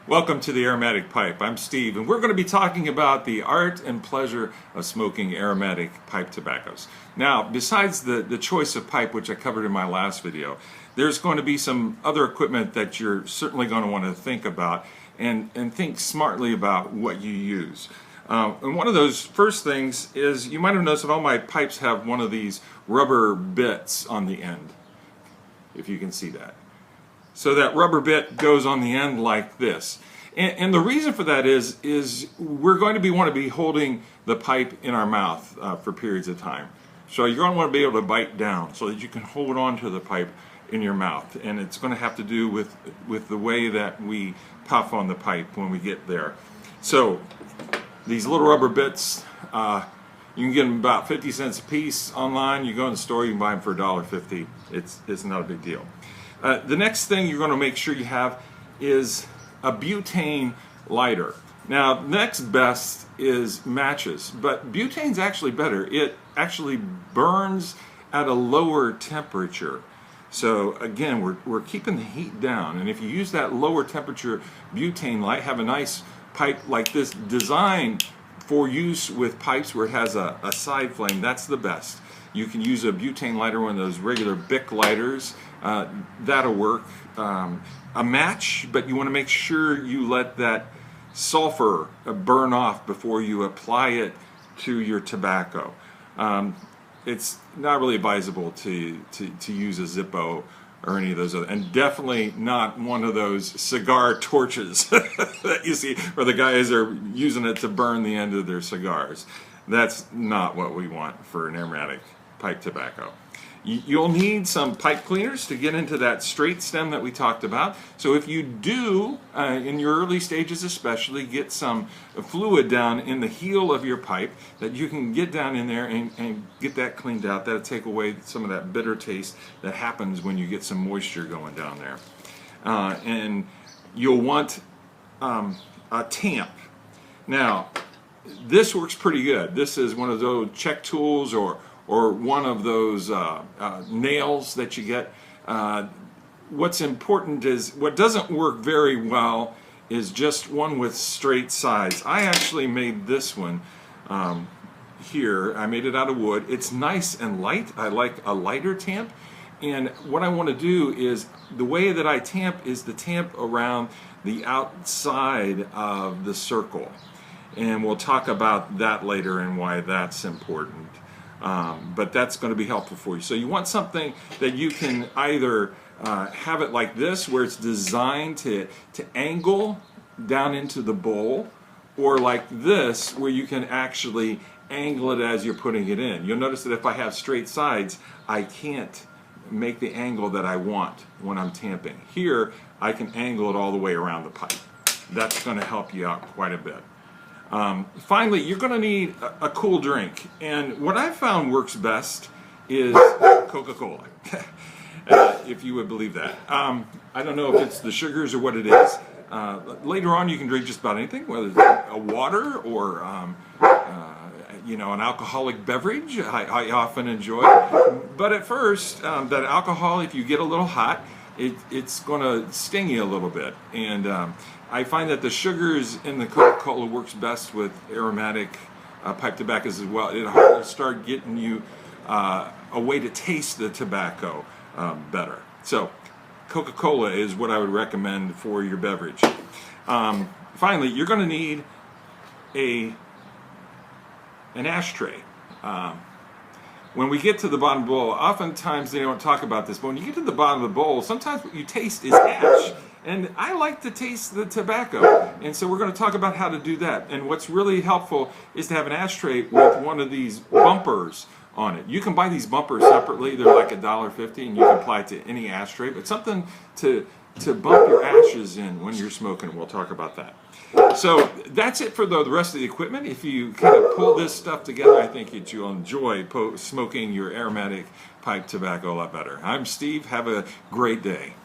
Welcome to the Aromatic Pipe. I'm Steve, and we're going to be talking about the art and pleasure of smoking aromatic pipe tobaccos. Now, besides the choice of pipe, which I covered in my last video, there's going to be some other equipment that you're certainly going to want to think about and think smartly about what you use. And one of those first things is, you might have noticed that all my pipes have one of these rubber bits on the end, if you can see that. So that rubber bit goes on the end like this. And the reason for that is we're going to want to be holding the pipe in our mouth for periods of time. So you're going to want to be able to bite down so that you can hold on to the pipe in your mouth. And it's going to have to do with the way that we puff on the pipe when we get there. So these little rubber bits, you can get them about 50 cents a piece online. You go in the store, you can buy them for $1.50. It's not a big deal. The next thing you're going to make sure you have is a butane lighter. Now, next best is matches, but butane's actually better. It actually burns at a lower temperature. So again, we're keeping the heat down, and if you use that lower temperature butane light, have a nice pipe like this designed for use with pipes where it has a side flame, that's the best. You can use a butane lighter, one of those regular Bic lighters. That'll work. A match, but you want to make sure you let that sulfur burn off before you apply it to your tobacco. It's not really advisable to use a Zippo or any of those other, and definitely not one of those cigar torches that you see where the guys are using it to burn the end of their cigars. That's not what we want for an aromatic pipe tobacco. You'll need some pipe cleaners to get into that straight stem that we talked about. So if you do, in your early stages especially, get some fluid down in the heel of your pipe that you can get down in there and get that cleaned out. That'll take away some of that bitter taste that happens when you get some moisture going down there. And you'll want a tamp. Now, this works pretty good. This is one of those check tools or one of those nails that you get. What's important is, what doesn't work very well is just one with straight sides. I actually made this one here. I made it out of wood. It's nice and light. I like a lighter tamp. And what I want to do is, the way that I tamp is the tamp around the outside of the circle. And we'll talk about that later and why that's important. But that's going to be helpful for you. So you want something that you can either have it like this, where it's designed to angle down into the bowl, or like this, where you can actually angle it as you're putting it in. You'll notice that if I have straight sides, I can't make the angle that I want when I'm tamping. Here, I can angle it all the way around the pipe. That's going to help you out quite a bit. Finally, you're going to need a cool drink, and what I've found works best is Coca-Cola, if you would believe that. I don't know if it's the sugars or what it is. Later on, you can drink just about anything, whether it's a water or an alcoholic beverage. I often enjoy, but at first, that alcohol, if you get a little hot, it's going to sting you a little bit, and I find that the sugars in the Coca-Cola works best with aromatic pipe tobaccos as well. It'll start getting you a way to taste the tobacco better. So Coca-Cola is what I would recommend for your beverage. Finally, you're going to need an ashtray. When we get to the bottom of the bowl, oftentimes they don't talk about this, but when you get to the bottom of the bowl, sometimes what you taste is ash. And I like to taste the tobacco, and so we're going to talk about how to do that. And what's really helpful is to have an ashtray with one of these bumpers on it. You can buy these bumpers separately. They're like $1.50, and you can apply it to any ashtray, but something to bump your ashes in when you're smoking. We'll talk about that. So that's it for the rest of the equipment. If you kind of pull this stuff together, I think that you'll enjoy smoking your aromatic pipe tobacco a lot better. I'm Steve. Have a great day.